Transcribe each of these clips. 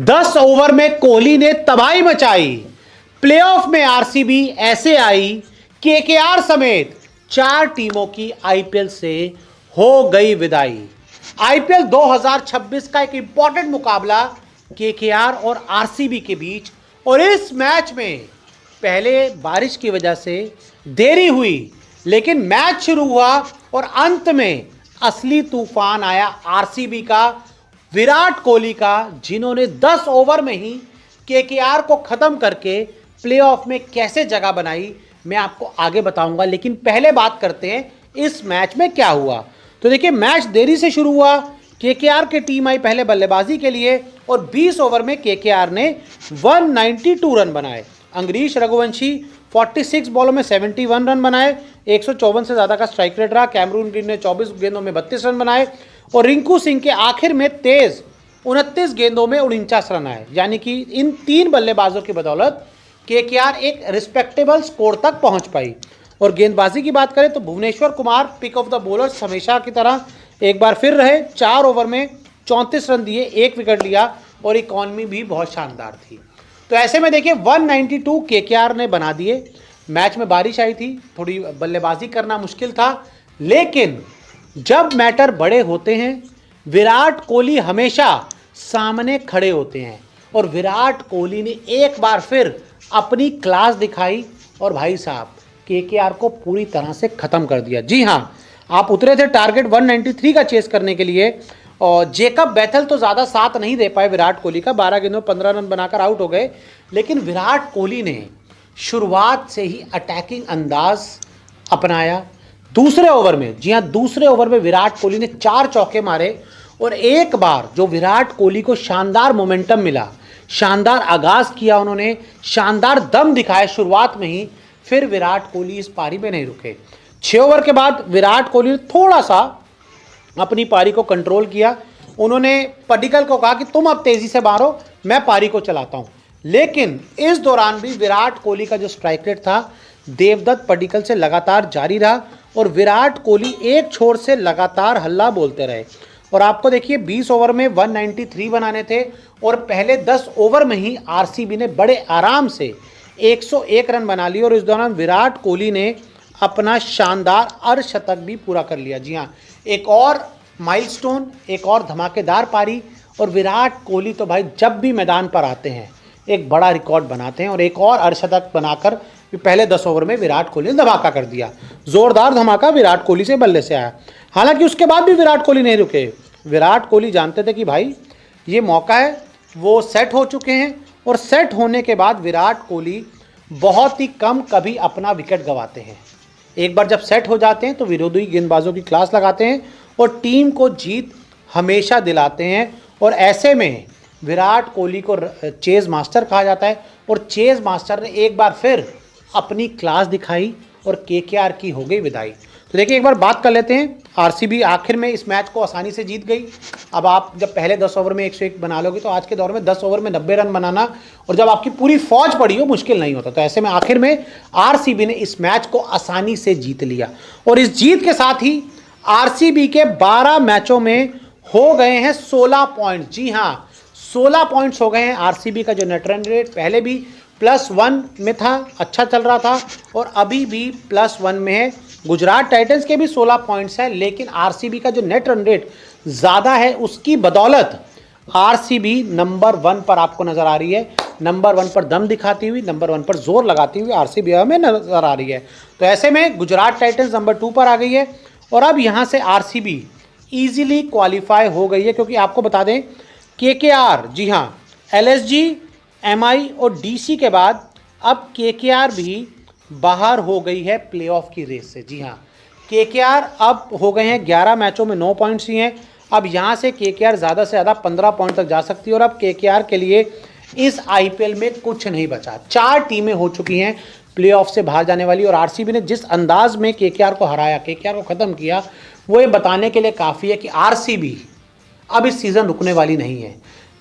10 over में कोहली ने तबाही मचाई। प्लेऑफ में आरसीबी ऐसे आई, केकेआर समेत 4 टीमों की आईपीएल से हो गई विदाई। आईपीएल 2026 का एक इंपॉर्टेंट मुकाबला केकेआर और आरसीबी के बीच, और इस मैच में पहले बारिश की वजह से देरी हुई, लेकिन मैच शुरू हुआ और अंत में असली तूफान आया आरसीबी का, विराट कोहली का, जिन्होंने 10 ओवर में ही केकेआर को खत्म करके प्लेऑफ में कैसे जगह बनाई, मैं आपको आगे बताऊंगा। लेकिन पहले बात करते हैं इस मैच में क्या हुआ। तो देखिए, मैच देरी से शुरू हुआ। केकेआर की टीम आई पहले बल्लेबाजी के लिए और 20 ओवर में केकेआर ने 192 रन बनाए। अंग्रीश रघुवंशी 46 बॉलों में 71 रन बनाए, 154 से ज़्यादा का स्ट्राइक रेट रहा। कैमरून ग्रीन ने 24 गेंदों में 32 रन बनाए और रिंकू सिंह के आखिर में तेज 29 गेंदों में 49 रन आए। यानी कि इन 3 बल्लेबाजों की बदौलत केकेआर एक रिस्पेक्टेबल स्कोर तक पहुंच पाई। और गेंदबाजी की बात करें तो Bhuvneshwar Kumar pick of the bowlers हमेशा की तरह एक बार फिर रहे। 4 ओवर में 34 रन दिए, 1 विकेट लिया और इकॉनमी भी बहुत शानदार थी। तो ऐसे में देखिए 192 केकेआर ने बना दिए। मैच में बारिश आई थी, थोड़ी बल्लेबाजी करना मुश्किल था, लेकिन जब मैटर बड़े होते हैं विराट कोहली हमेशा सामने खड़े होते हैं और विराट कोहली ने एक बार फिर अपनी क्लास दिखाई और भाई साहब केकेआर को पूरी तरह से खत्म कर दिया। जी हाँ, आप उतरे थे टारगेट 193 का चेस करने के लिए और जेकब बैथल तो ज़्यादा साथ नहीं दे पाए विराट कोहली का, 12 गेंदों 15 रन बनाकर आउट हो गए। लेकिन विराट कोहली ने शुरुआत से ही अटैकिंग अंदाज अपनाया। दूसरे ओवर में, जी हाँ, दूसरे ओवर में विराट कोहली ने 4 चौके मारे और एक बार जो विराट कोहली को शानदार मोमेंटम मिला, शानदार आगाज किया उन्होंने, शानदार दम दिखाया शुरुआत में ही, फिर विराट कोहली इस पारी में नहीं रुके। 6 ओवर के बाद विराट कोहली ने थोड़ा सा अपनी पारी को कंट्रोल किया। उन्होंने पडिक्कल को कहा कि तुम अब तेजी से मारो, मैं पारी को चलाता हूं। लेकिन इस दौरान भी विराट कोहली का जो स्ट्राइक रेट था देवदत्त पडिक्कल से लगातार जारी रहा और विराट कोहली एक छोर से लगातार हल्ला बोलते रहे। और आपको देखिए 20 ओवर में 193 बनाने थे और पहले 10 ओवर में ही आरसीबी ने बड़े आराम से 101 रन बना लिए और इस दौरान विराट कोहली ने अपना शानदार अर्धशतक भी पूरा कर लिया। जी हाँ, एक और माइलस्टोन, एक और धमाकेदार पारी, और विराट कोहली तो भाई जब भी मैदान पर आते हैं एक बड़ा रिकॉर्ड बनाते हैं और एक और अर्धशतक बनाकर पहले 10 ओवर में विराट कोहली ने धमाका कर दिया। जोरदार धमाका विराट कोहली से बल्ले से आया। हालांकि उसके बाद भी विराट कोहली नहीं रुके। विराट कोहली जानते थे कि भाई ये मौका है, वो सेट हो चुके हैं और सेट होने के बाद विराट कोहली बहुत ही कम कभी अपना विकेट गंवाते हैं। एक बार जब सेट हो जाते हैं तो विरोधी गेंदबाजों की क्लास लगाते हैं और टीम को जीत हमेशा दिलाते हैं। और ऐसे में विराट कोहली को चेज मास्टर कहा जाता है और चेज मास्टर ने एक बार फिर अपनी क्लास दिखाई और केकेआर की हो गई विदाई। तो देखिए एक बार बात कर लेते हैं, आरसीबी आखिर में इस मैच को आसानी से जीत गई। अब आप जब पहले 10 ओवर में 101 बना लोगे तो आज के दौर में 10 ओवर में 90 रन बनाना और जब आपकी पूरी फौज पड़ी हो मुश्किल नहीं होता। तो ऐसे में आखिर में आरसीबी ने इस मैच को आसानी से जीत लिया और इस जीत के साथ ही आरसीबी के 12 मैचों में हो गए हैं 16 पॉइंट। जी हाँ, 16 पॉइंट्स हो गए हैं। आरसीबी का जो नेट रन रेट पहले भी +1 में था, अच्छा चल रहा था और अभी भी +1 में है। गुजरात टाइटंस के भी 16 पॉइंट्स हैं, लेकिन आरसीबी का जो नेट रन रेट ज़्यादा है उसकी बदौलत आरसीबी नंबर 1 पर आपको नज़र आ रही है। नंबर 1 पर दम दिखाती हुई, नंबर 1 पर जोर लगाती हुई आरसीबी हमें नज़र आ रही है। तो ऐसे में गुजरात टाइटंस नंबर 2 पर आ गई है और अब यहाँ से आरसीबी ईजिली क्वालिफाई हो गई है, क्योंकि आपको बता दें केकेआर, जी हाँ, एलएसजी, एमआई और डीसी के बाद अब केकेआर भी बाहर हो गई है प्लेऑफ की रेस से। जी हाँ, केकेआर अब हो गए हैं 11 मैचों में 9 पॉइंट्स ही हैं। अब यहाँ से केकेआर ज़्यादा से ज़्यादा 15 पॉइंट तक जा सकती है और अब केकेआर के लिए इस आईपीएल में कुछ नहीं बचा। 4 टीमें हो चुकी हैं प्लेऑफ से बाहर जाने वाली और आरसीबी ने जिस अंदाज में केकेआर को हराया, केकेआर को ख़त्म किया, वो ये बताने के लिए काफ़ी है कि आरसीबी अब इस सीज़न रुकने वाली नहीं है।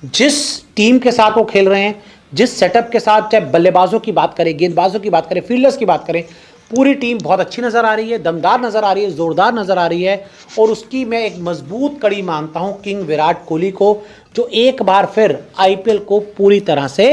जिस टीम के साथ वो खेल रहे हैं, जिस सेटअप के साथ, चाहे बल्लेबाजों की बात करें, गेंदबाजों की बात करें, फील्डर्स की बात करें, पूरी टीम बहुत अच्छी नज़र आ रही है, दमदार नज़र आ रही है, ज़ोरदार नज़र आ रही है और उसकी मैं एक मजबूत कड़ी मानता हूं किंग विराट कोहली को, जो एक बार फिर आईपीएल को पूरी तरह से